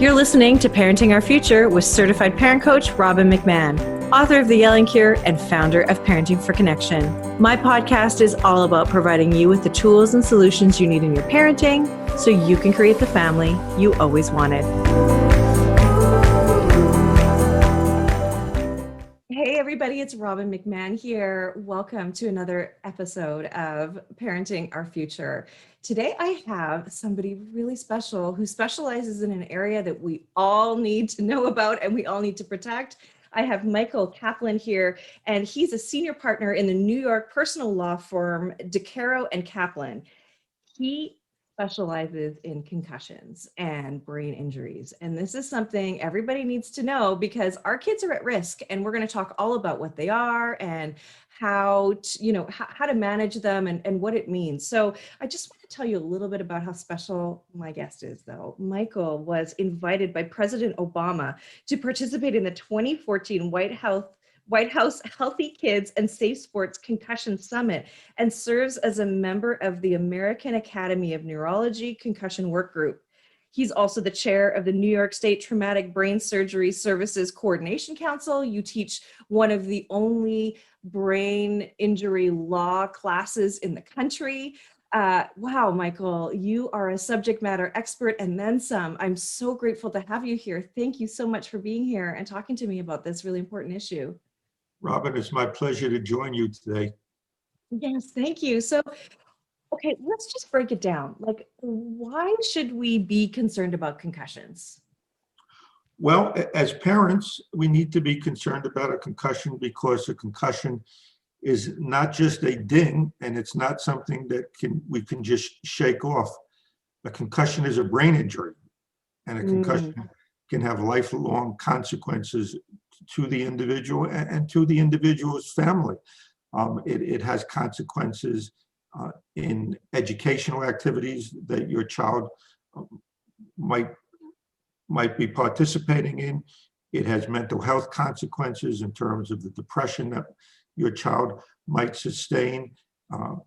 You're listening to Parenting Our Future with certified parent coach Robbin McManne, author of The Yelling Cure and founder of Parenting for Connection. My podcast is all about providing you with the tools and solutions you need in your parenting so you can create the family you always wanted. Hey everybody, it's Robbin McManne here. Welcome to another episode of Parenting Our Future. Today I have somebody really special who specializes in an area that we all need to know about and we all need to protect. I have Caro Kaplen here, and he's a senior partner in the New York personal law firm Caro Kaplen. He specializes in concussions and brain injuries. And this is something everybody needs to know because our kids are at risk, and we're going to talk all about what they are and how to manage them and what it means. So I just want to tell you a little bit about how special my guest is, though. Michael was invited by President Obama to participate in the 2014 White House Healthy Kids and Safe Sports Concussion Summit and serves as a member of the American Academy of Neurology Concussion Work Group. He's also the chair of the New York State Traumatic Brain Surgery Services Coordination Council. You teach one of the only brain injury law classes in the country. Wow, Michael, you are a subject matter expert and then some. I'm so grateful to have you here. Thank you so much for being here and talking to me about this really important issue. Robbin, it's my pleasure to join you today. Yes, thank you. So, okay, let's just break it down. Like, why should we be concerned about concussions? Well, as parents, we need to be concerned about a concussion because a concussion is not just a ding, and it's not something that we can just shake off. A concussion is a brain injury, and a concussion can have lifelong consequences to the individual and to the individual's family. It has consequences in educational activities that your child might be participating in. It has mental health consequences in terms of the depression that your child might sustain.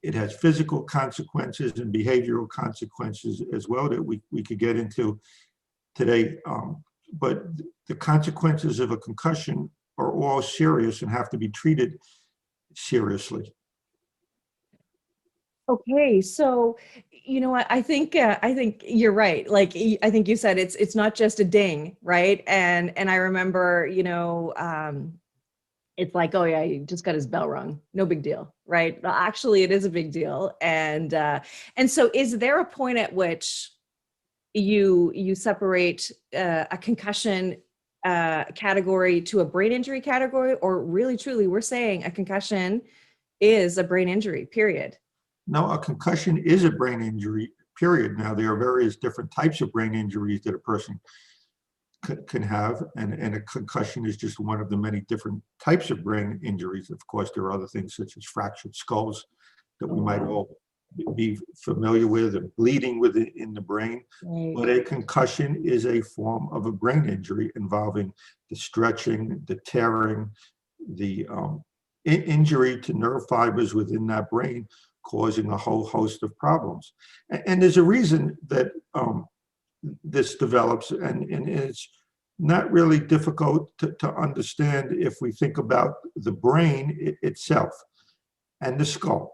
It has physical consequences and behavioral consequences as well that we could get into today. But the consequences of a concussion are all serious and have to be treated seriously. Okay, so you know what? I think you're right. Like I think you said, it's not just a ding, right? And I remember, it's like, oh yeah, he just got his bell rung. No big deal, right? Well, actually, it is a big deal. And so, is there a point at which you separate a concussion category to a brain injury category, or really truly we're saying a concussion is a brain injury, period? No, a concussion is a brain injury, period. Now, there are various different types of brain injuries that a person can have, and a concussion is just one of the many different types of brain injuries. Of course, there are other things such as fractured skulls that we might all be familiar with, and bleeding in the brain. Right. But a concussion is a form of a brain injury involving the stretching, the tearing, the injury to nerve fibers within that brain, causing a whole host of problems. And there's a reason that this develops, and it's not really difficult to understand if we think about the brain itself and the skull.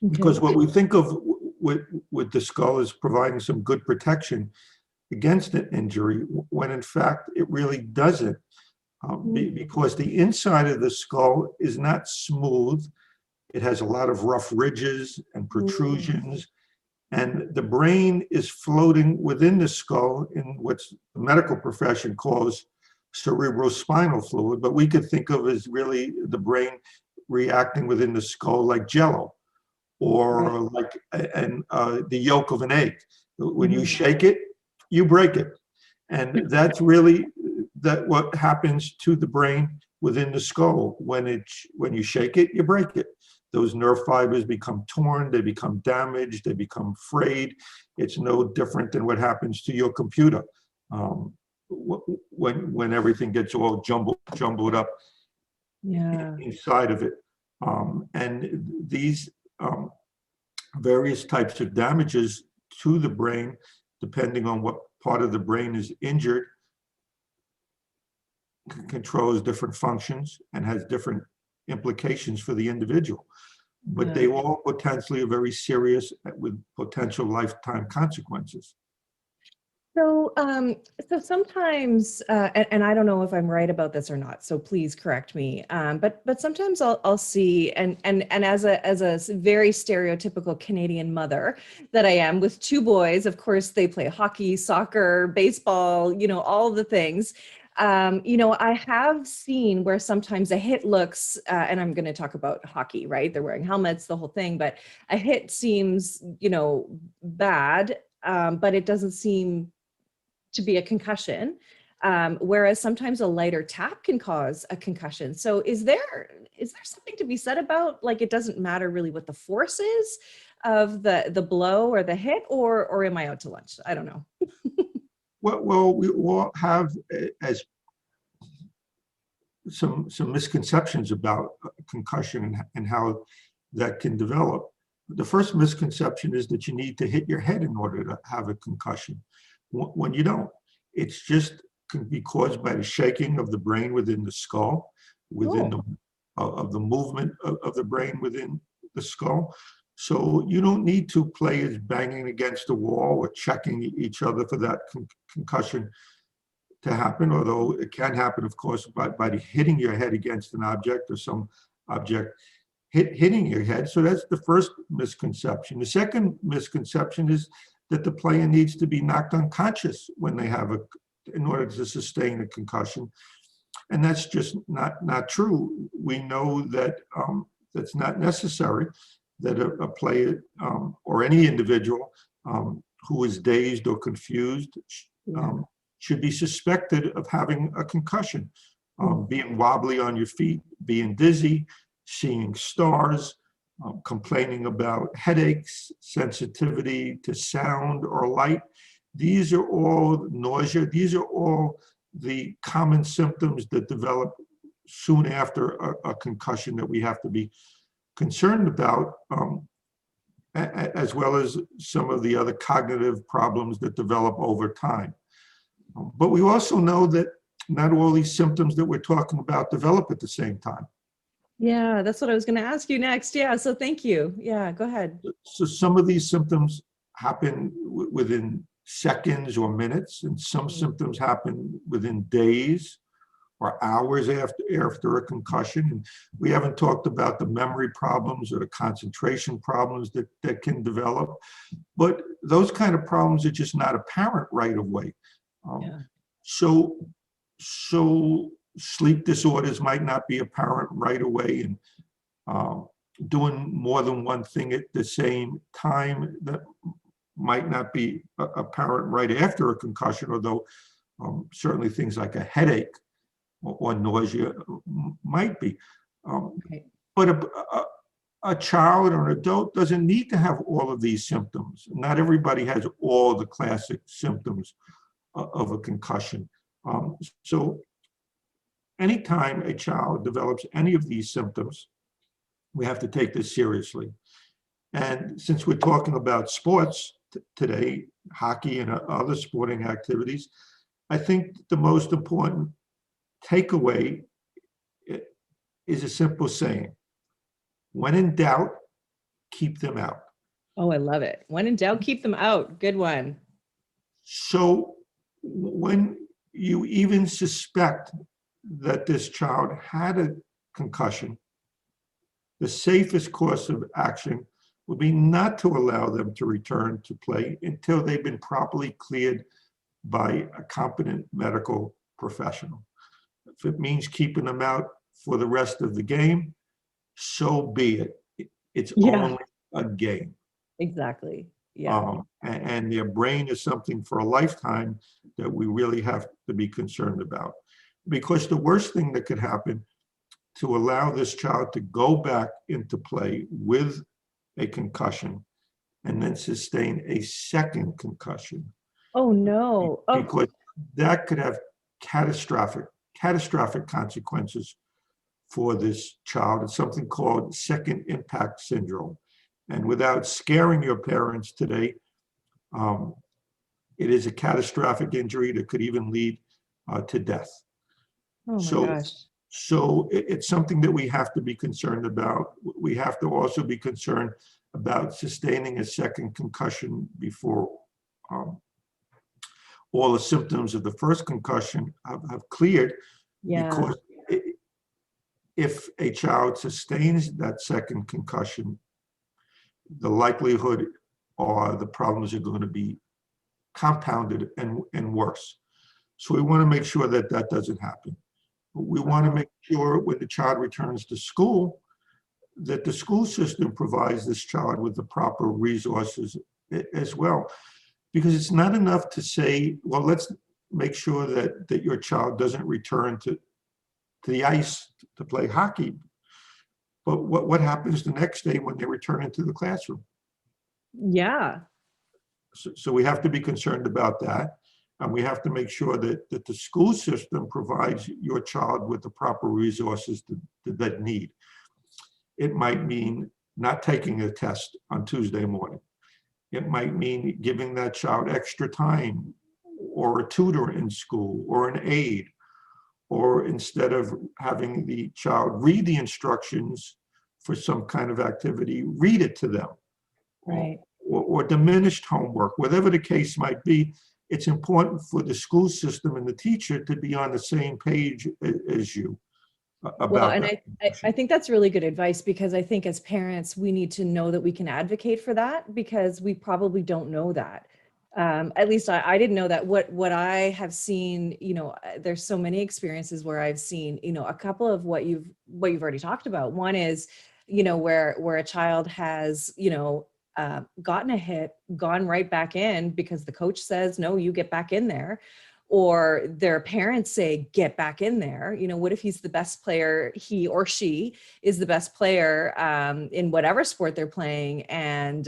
Okay. Because what we think of with the skull is providing some good protection against an injury, when in fact it really doesn't, because the inside of the skull is not smooth. It has a lot of rough ridges and protrusions, and the brain is floating within the skull in what the medical profession calls cerebrospinal fluid, but we could think of as really the brain reacting within the skull like jello, or like the yolk of an egg. When you shake it, you break it. And that's really what happens to the brain within the skull. When you shake it, you break it. Those nerve fibers become torn, they become damaged, they become frayed. It's no different than what happens to your computer when everything gets all jumbled up inside of it. And these various types of damages to the brain, depending on what part of the brain is injured controls different functions and has different implications for the individual. But they all potentially are very serious with potential lifetime consequences. So, so sometimes, and I don't know if I'm right about this or not, so please correct me. But sometimes I'll see, and as a very stereotypical Canadian mother that I am, with two boys, of course, they play hockey, soccer, baseball, you know, all the things. You know, I have seen where sometimes a hit looks, and I'm going to talk about hockey, right? They're wearing helmets, the whole thing, but a hit seems, you know, bad, but it doesn't seem to be a concussion, whereas sometimes a lighter tap can cause a concussion. So is there something to be said about, like, it doesn't matter really what the force is of the blow or the hit, or am I out to lunch? I don't know. Well, we all have as some misconceptions about concussion and how that can develop. The first misconception is that you need to hit your head in order to have a concussion. When you don't, it's just can be caused by the shaking of the brain within the skull, within the movement of the brain within the skull. So you don't need two players banging against the wall or checking each other for that concussion to happen, although it can happen, of course, by hitting your head against an object or some object hitting your head. So that's the first misconception. The second misconception is that the player needs to be knocked unconscious when they have in order to sustain a concussion. And that's just not true. We know that that's not necessary, that a player or any individual who is dazed or confused should be suspected of having a concussion. Being wobbly on your feet, being dizzy, seeing stars, complaining about headaches, sensitivity to sound or light. These are all nausea. These are all the common symptoms that develop soon after a concussion that we have to be concerned about, as well as some of the other cognitive problems that develop over time. But we also know that not all these symptoms that we're talking about develop at the same time. Yeah, that's what I was going to ask you next. Yeah, so thank you. Yeah, go ahead. So some of these symptoms happen within seconds or minutes, and some symptoms happen within days or hours after a concussion. And we haven't talked about the memory problems or the concentration problems that can develop, but those kind of problems are just not apparent right away. So sleep disorders might not be apparent right away, and doing more than one thing at the same time that might not be apparent right after a concussion, although certainly things like a headache or nausea might be. But a child or an adult doesn't need to have all of these symptoms. Not everybody has all the classic symptoms of a concussion. So anytime a child develops any of these symptoms, we have to take this seriously. And since we're talking about sports today, hockey and other sporting activities, I think the most important takeaway is a simple saying: when in doubt, keep them out. Oh, I love it. When in doubt, keep them out. Good one. So when you even suspect that this child had a concussion, the safest course of action would be not to allow them to return to play until they've been properly cleared by a competent medical professional. If it means keeping them out for the rest of the game, so be it. It's only a game. Exactly. And their brain is something for a lifetime that we really have to be concerned about. Because the worst thing that could happen to allow this child to go back into play with a concussion and then sustain a second concussion. Oh, no. Because that could have catastrophic consequences for this child. It's something called second impact syndrome. And without scaring your parents today, It is a catastrophic injury that could even lead to death. Oh my So, gosh. it's something that we have to be concerned about. We have to also be concerned about sustaining a second concussion before all the symptoms of the first concussion have cleared, Yeah. because if a child sustains that second concussion, the likelihood or the problems are going to be compounded and worse. So we want to make sure that that doesn't happen. We want to make sure when the child returns to school, that the school system provides this child with the proper resources as well. Because it's not enough to say, well, let's make sure that your child doesn't return to the ice to play hockey. But what happens the next day when they return into the classroom? Yeah. So we have to be concerned about that. And we have to make sure that the school system provides your child with the proper resources that need. It might mean not taking a test on Tuesday morning. It might mean giving that child extra time, or a tutor in school, or an aide, or instead of having the child read the instructions for some kind of activity, read it to them. Right. Or diminished homework, whatever the case might be. It's important for the school system and the teacher to be on the same page as you Well, about and that. I think that's really good advice, because I think as parents, we need to know that we can advocate for that, because we probably don't know that. At least I didn't know that. What I have seen, there's so many experiences where I've seen, a couple of what you've already talked about. One is, where a child has, gotten a hit, gone right back in because the coach says, no, you get back in there. Or their parents say, get back in there. What if he's the best player, he or she is the best player in whatever sport they're playing. And,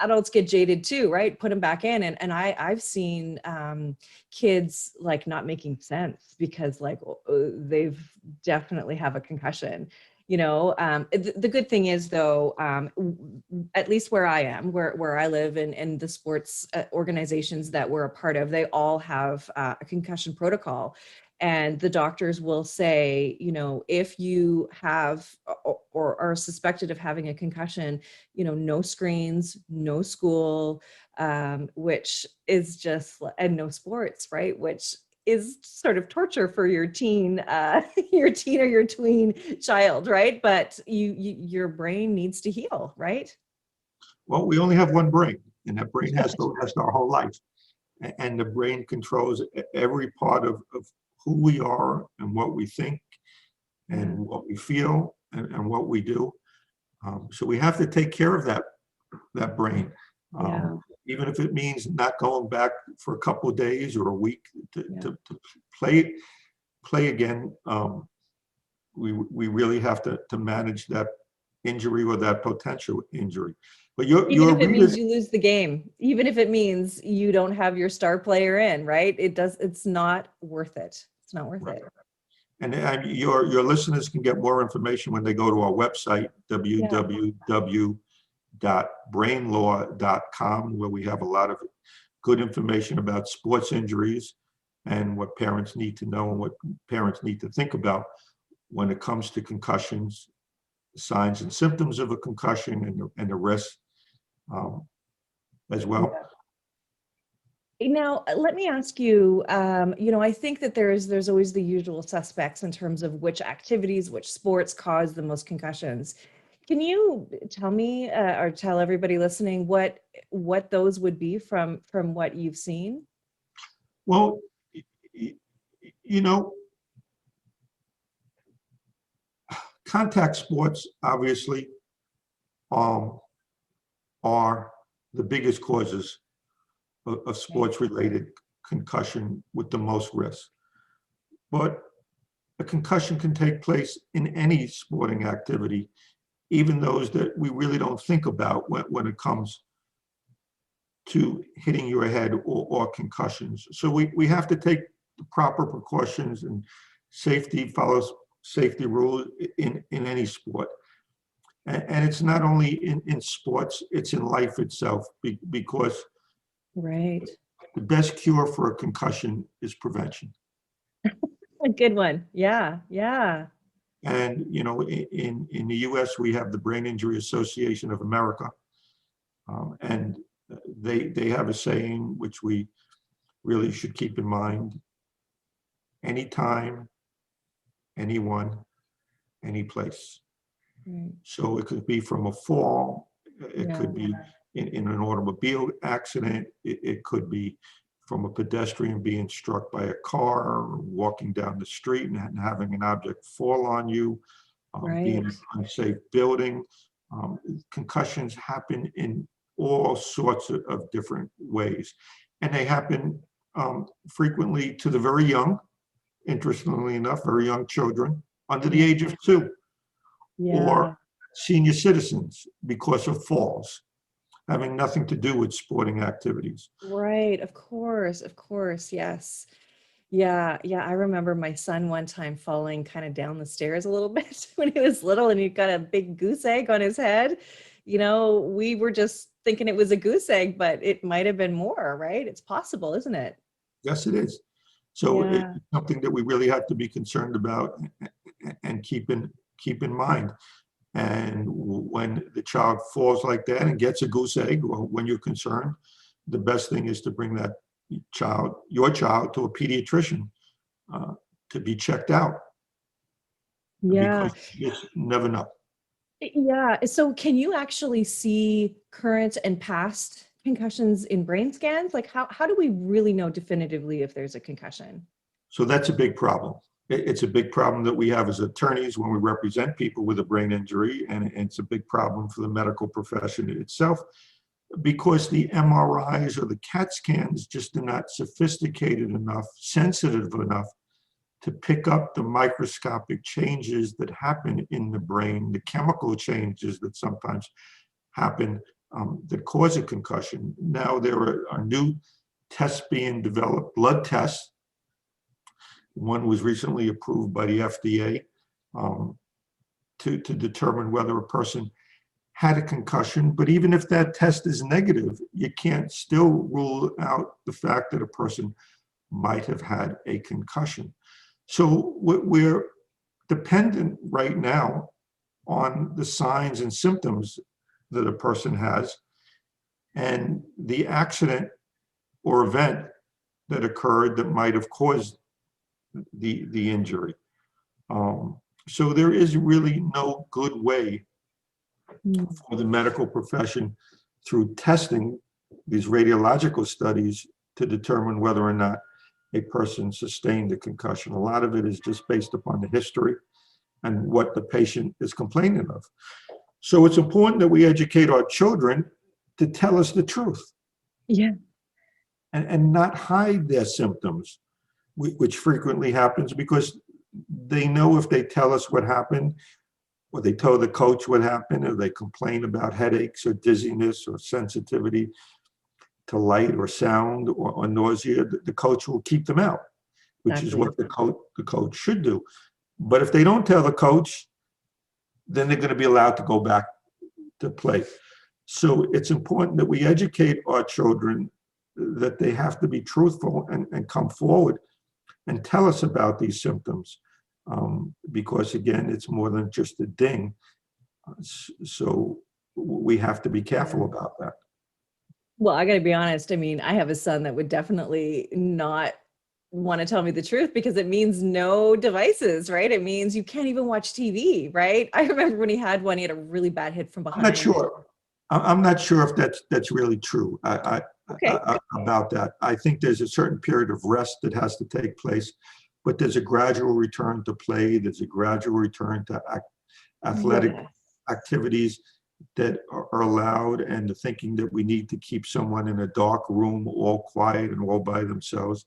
adults get jaded too, right? Put them back in. And I've seen kids like not making sense because like they've definitely have a concussion. The good thing is though, at least where I am, where I live, and the sports organizations that we're a part of, they all have a concussion protocol. And the doctors will say, if you have or are suspected of having a concussion, no screens, no school, which is just, and no sports, right? Which is sort of torture for your teen, your teen or your tween child, right? But your brain needs to heal, right? Well, we only have one brain, and that brain has to last our whole life. And the brain controls every part of who we are and what we think and what we feel and what we do. So we have to take care of that brain. Yeah. Even if it means not going back for a couple of days or a week to play again. We really have to manage that injury or that potential injury. But Even your if it means readers, you lose the game, even if it means you don't have your star player in, right? It's not worth it. It's not worth it. and your listeners can get more information when they go to our website, www.brainlaw.com, where we have a lot of good information about sports injuries and what parents need to know and what parents need to think about when it comes to concussions, signs and symptoms of a concussion, and the risks as well. Now, let me ask you, I think that there's always the usual suspects in terms of which activities, which sports cause the most concussions. Can you tell me or tell everybody listening what those would be from what you've seen? Well, you know, contact sports obviously are the biggest causes of sports-related concussion with the most risk. But a concussion can take place in any sporting activity, even those that we really don't think about when it comes to hitting your head or concussions. So we have to take the proper precautions and follow safety rules in any sport. And it's not only in sports, it's in life itself, because Right. the best cure for a concussion is prevention. A good one. Yeah. Yeah. And, you know, in the US, we have the Brain Injury Association of America. And they have a saying, which we really should keep in mind: anytime, anyone, any place. Right. So it could be from a fall, it Yeah. could be in an automobile accident, it could be from a pedestrian being struck by a car, or walking down the street and having an object fall on you, being in Right. an unsafe building. Concussions happen in all sorts of different ways. And they happen frequently to the very young, interestingly enough, very young children under the Yeah. age of 2, Yeah. or senior citizens because of falls, having nothing to do with sporting activities. Right. Of course. Of course. Yes. Yeah. Yeah. I remember my son one time falling kind of down the stairs a little bit when he was little and he got a big goose egg on his head. You know, we were just thinking it was a goose egg, but it might have been more, right? It's possible, isn't it? Yes, it is. So it's Yeah. something that we really have to be concerned about and keep in mind. And when the child falls like that and gets a goose egg, or when you're concerned, the best thing is to bring that child, your child, to a pediatrician uh, to be checked out, Yeah. because you just never know. Yeah. So can you actually see current and past concussions in brain scans? Like how do we really know definitively if there's a concussion? So that's a big problem. It's a big problem that we have as attorneys when we represent people with a brain injury, and it's a big problem for the medical profession itself, because the MRIs or the CAT scans just are not sophisticated enough, sensitive enough to pick up the microscopic changes that happen in the brain, the chemical changes that sometimes happen that cause a concussion. Now there are new tests being developed, blood tests. One was recently approved by the FDA to determine whether a person had a concussion. But even if that test is negative, you can't still rule out the fact that a person might have had a concussion. So we're dependent right now on the signs and symptoms that a person has and the accident or event that occurred that might have caused the injury. So there is really no good way Mm. for the medical profession, through testing these radiological studies, to determine whether or not a person sustained a concussion. A lot of it is just based upon the history and what the patient is complaining of. So it's important that we educate our children to tell us the truth Yeah. and not hide their symptoms, which frequently happens because they know if they tell us what happened, or they tell the coach what happened, or they complain about headaches or dizziness or sensitivity to light or sound or nausea, the coach will keep them out, which is Exactly. what the coach should do. But if they don't tell the coach, then they're going to be allowed to go back to play. So it's important that we educate our children that they have to be truthful and come forward and tell us about these symptoms. Because again, it's more than just a ding. So we have to be careful about that. Well, I got to be honest. I mean, I have a son that would definitely not want to tell me the truth because it means no devices, right? It means you can't even watch TV, right? I remember when he had one, he had a really bad hit from I'm not behind. sure. I'm not sure if that's really true Okay. about that. I think there's a certain period of rest that has to take place, but there's a gradual return to play. There's a gradual return to athletic Yes. activities that are allowed, and the thinking that we need to keep someone in a dark room all quiet and all by themselves.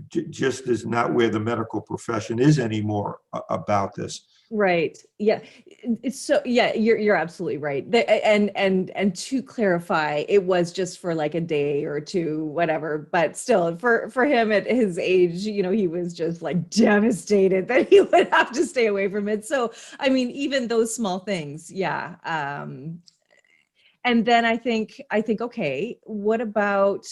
just is not where the medical profession is anymore about this. Right. Yeah. It's so, yeah, you're absolutely right. And to clarify, it was just for like a day or two, whatever, but still for him at his age, he was just like devastated that he would have to stay away from it. So, I mean, even those small things, yeah. And then I think, okay, what about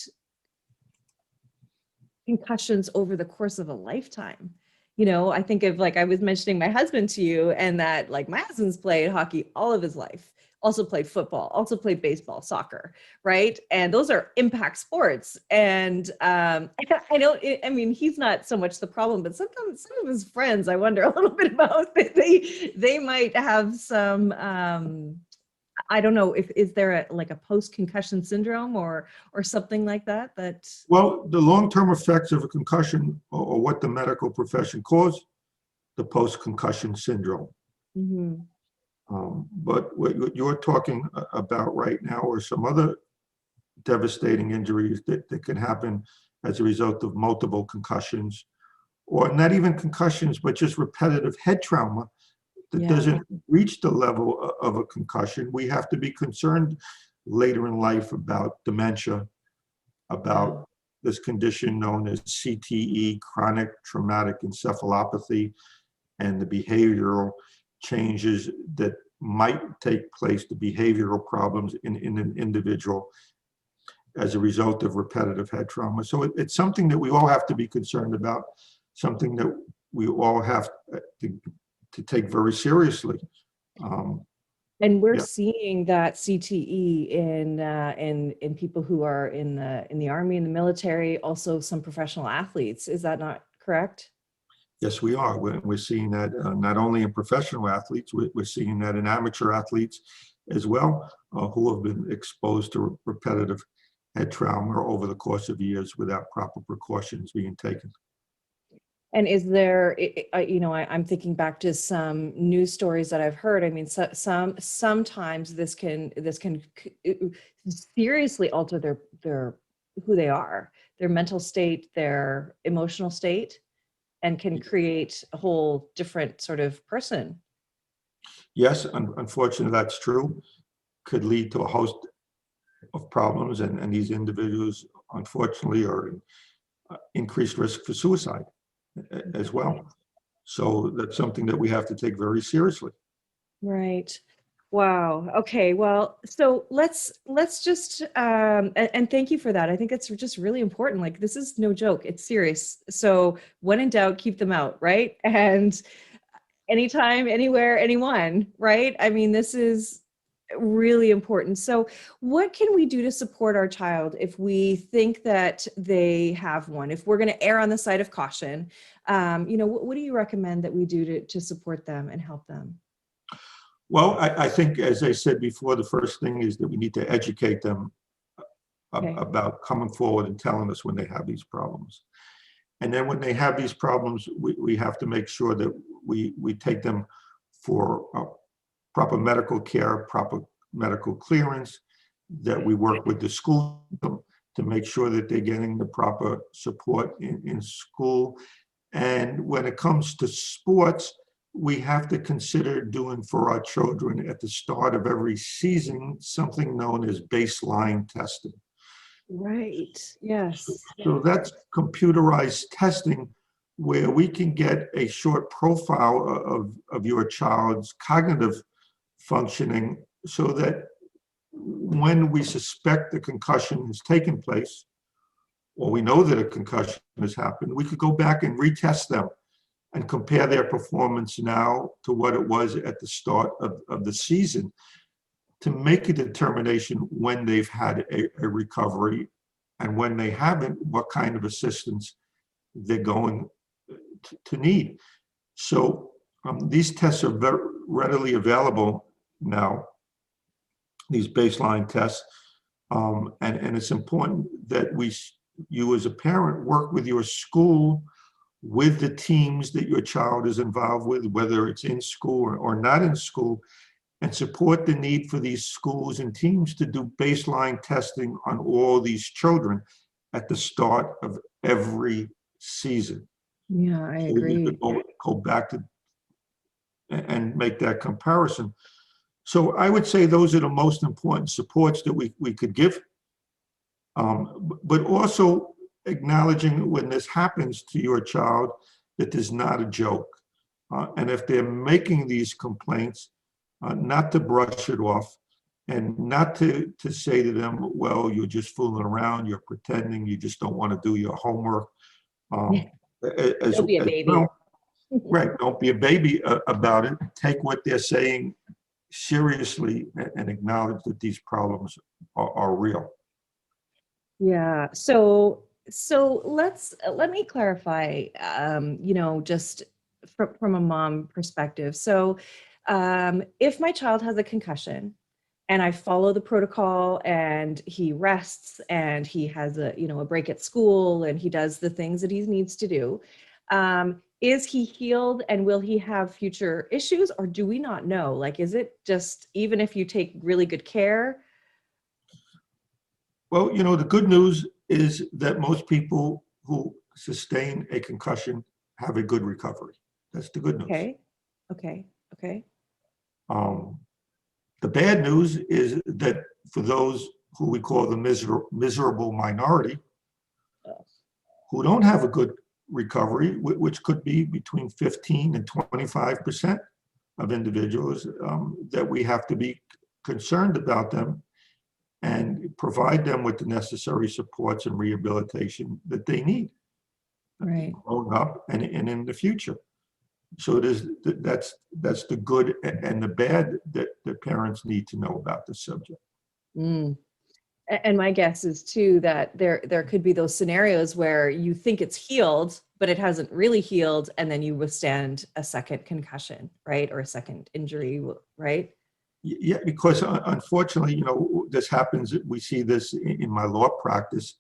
concussions over the course of a lifetime? I think of, like, I was mentioning my husband to you, and that, like, my husband's played hockey all of his life, also played football, also played baseball, soccer, right? And those are impact sports. And I don't, I mean, he's not so much the problem, but sometimes some of his friends, I wonder a little bit about, they might have some, I don't know, if is there like a post-concussion syndrome or something like that Well, the long-term effects of a concussion, or what the medical profession calls the post-concussion syndrome. Mhm. But what you're talking about right now are some other devastating injuries that can happen as a result of multiple concussions, or not even concussions, but just repetitive head trauma that Yeah. doesn't reach the level of a concussion. We have to be concerned later in life about dementia, about this condition known as CTE, chronic traumatic encephalopathy, and the behavioral changes that might take place, the behavioral problems in an individual as a result of repetitive head trauma. So it's something that we all have to be concerned about, something that we all have to take very seriously. And we're Yeah. seeing that CTE in people who are in the Army, in the military, also some professional athletes. Is that not correct? Yes, we are. We're seeing that not only in professional athletes, we're seeing that in amateur athletes as well, who have been exposed to repetitive head trauma over the course of years without proper precautions being taken. And is there, I'm thinking back to some news stories that I've heard. I mean, sometimes this can seriously alter their who they are, their mental state, their emotional state, and can create a whole different sort of person. Yes, unfortunately, that's true. Could lead to a host of problems, and these individuals, unfortunately, are in increased risk for suicide as well. So that's something that we have to take very seriously. Right. Wow. Okay. Well, so let's just and thank you for that. I think it's just really important. Like, this is no joke. It's serious. So when in doubt, keep them out, right? And anytime, anywhere, anyone, right? I mean, this is really important. So what can we do to support our child if we think that they have one? If we're going to err on the side of caution, what do you recommend that we do to support them and help them? Well, I think, as I said before, the first thing is that we need to educate them Okay. about coming forward and telling us when they have these problems. And then when they have these problems, we have to make sure that we take them for proper medical care, proper medical clearance, that we work with the school to make sure that they're getting the proper support in school. And when it comes to sports, we have to consider doing for our children at the start of every season something known as baseline testing. Right. Yes. So that's computerized testing where we can get a short profile of your child's cognitive functioning, so that when we suspect a concussion has taken place, or we know that a concussion has happened, we could go back and retest them and compare their performance now to what it was at the start of the season, to make a determination when they've had a recovery, and when they haven't, what kind of assistance they're going to need. So these tests are very readily available now, these baseline tests, and it's important that you as a parent work with your school, with the teams that your child is involved with, whether it's in school or not in school, and support the need for these schools and teams to do baseline testing on all these children at the start of every season. Yeah, I So you could agree. go back to and make that comparison. So I would say those are the most important supports that we could give. But also acknowledging when this happens to your child, that there's not a joke. And if they're making these complaints, not to brush it off and not to say to them, well, you're just fooling around, you're pretending, you just don't want to do your homework. As Don't be a baby. well, right, don't be a baby about it. Take what they're saying seriously and acknowledge that these problems are real. Yeah. So let me clarify, just from a mom perspective. So if my child has a concussion and I follow the protocol and he rests and he has a break at school and he does the things that he needs to do, is he healed and will he have future issues, or do we not know? Like, is it just, even if you take really good care? Well, the good news is that most people who sustain a concussion have a good recovery. That's the good news. Okay. The bad news is that for those who we call the miserable minority, who don't have a good recovery, which could be between 15 and 25% of individuals, that we have to be concerned about them and provide them with the necessary supports and rehabilitation that they need, Right. growing up and in the future. So that's the good and the bad that the parents need to know about this subject. Mm. And my guess is too that there could be those scenarios where you think it's healed, but it hasn't really healed, and then you withstand a second concussion, right? Or a second injury, right? Yeah, because unfortunately, this happens. We see this in my law practice,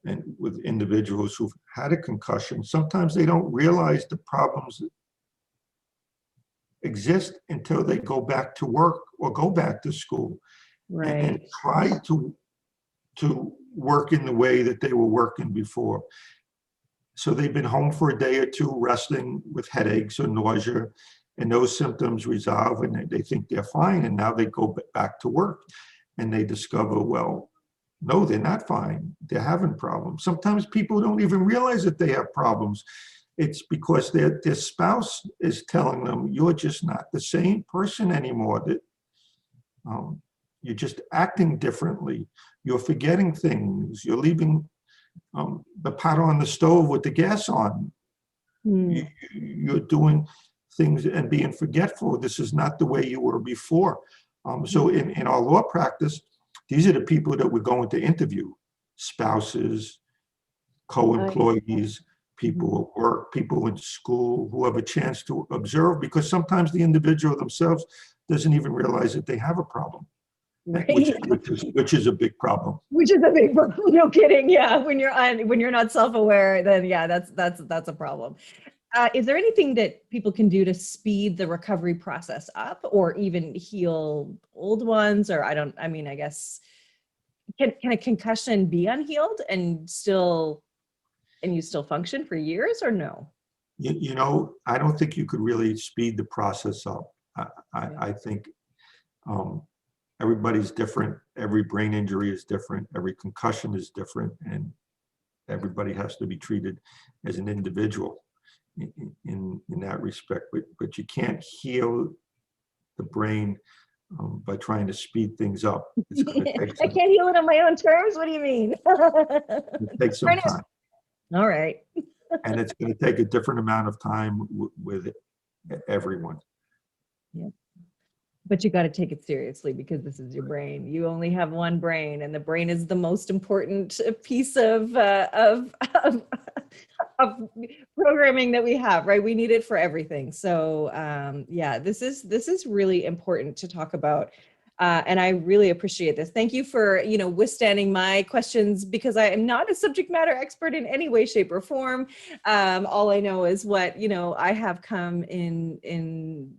and with individuals who've had a concussion. Sometimes they don't realize the problems exist until they go back to work or go back to school and Right. try to work in the way that they were working before. So they've been home for a day or two, resting with headaches or nausea, and those symptoms resolve and they think they're fine. And now they go back to work and they discover, well, no, they're not fine. They're having problems. Sometimes people don't even realize that they have problems. It's because their spouse is telling them, you're just not the same person anymore. That you're just acting differently. You're forgetting things. You're leaving the pot on the stove with the gas on. Mm. You're doing things and being forgetful. This is not the way you were before. So in our law practice, these are the people that we're going to interview: spouses, co-employees, people at work, people in school, who have a chance to observe, because sometimes the individual themselves doesn't even realize that they have a problem, Right. which is a big problem. Which is a big problem. No kidding. Yeah. When you're not self-aware, then yeah, that's a problem. Is there anything that people can do to speed the recovery process up, or even heal old ones? Or I guess, can a concussion be unhealed and you still function for years, or no? I don't think you could really speed the process up. Yeah. I think everybody's different. Every brain injury is different. Every concussion is different, and everybody has to be treated as an individual in that respect. But you can't heal the brain by trying to speed things up. It's going to take I can't heal it on my own terms. What do you mean? take some time, All right. and it's going to take a different amount of time with everyone. Yeah. But you got to take it seriously, because this is your brain. You only have one brain, and the brain is the most important piece of programming that we have, right? We need it for everything. So yeah, this is really important to talk about. And I really appreciate this. Thank you for, withstanding my questions, because I am not a subject matter expert in any way, shape, or form. All I know is what, I have come in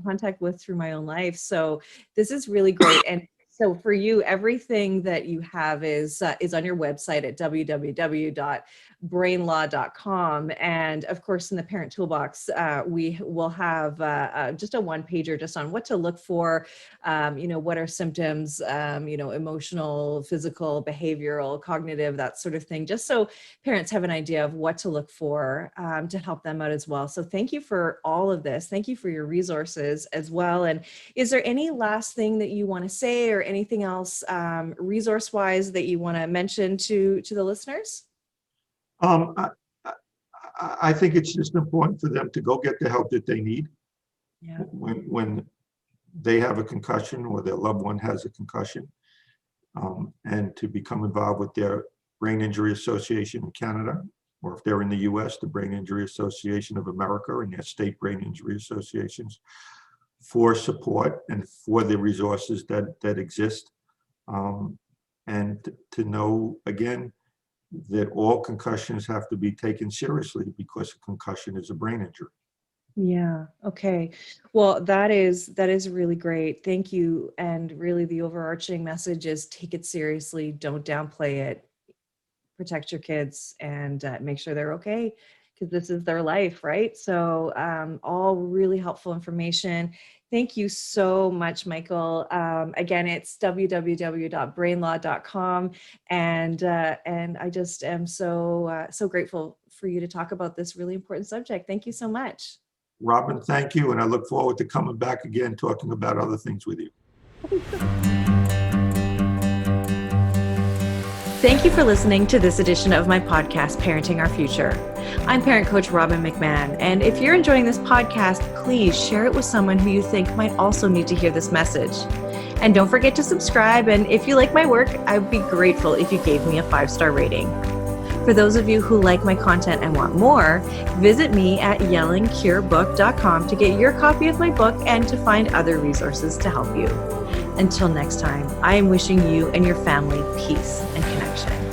contact with through my own life. So this is really great. And So for you, everything that you have is on your website at www.brainlaw.com. And of course, in the Parent Toolbox, we will have just a one-pager just on what to look for, what are symptoms, emotional, physical, behavioral, cognitive, that sort of thing, just so parents have an idea of what to look for to help them out as well. So thank you for all of this. Thank you for your resources as well. And is there any last thing that you want to say or anything else resource-wise that you want to mention to the listeners? I, I think it's just important for them to go get the help that they need. Yeah. When they have a concussion or their loved one has a concussion, and to become involved with their Brain Injury Association in Canada, or if they're in the US, the Brain Injury Association of America and their state brain injury associations, for support and for the resources that exist. And to know, again, that all concussions have to be taken seriously because a concussion is a brain injury. Yeah. Okay. Well, that is really great. Thank you. And really the overarching message is take it seriously. Don't downplay it. Protect your kids and make sure they're okay, because this is their life, right? So all really helpful information. Thank you so much, Michael. Again, it's www.brainlaw.com. And I just am so grateful for you to talk about this really important subject. Thank you so much. Robbin, thank you. And I look forward to coming back again, talking about other things with you. Thank you for listening to this edition of my podcast, Parenting Our Future. I'm parent coach Robbin McManne, and if you're enjoying this podcast, please share it with someone who you think might also need to hear this message. And don't forget to subscribe, and if you like my work, I would be grateful if you gave me a 5-star rating. For those of you who like my content and want more, visit me at yellingcurebook.com to get your copy of my book and to find other resources to help you. Until next time, I am wishing you and your family peace and connection.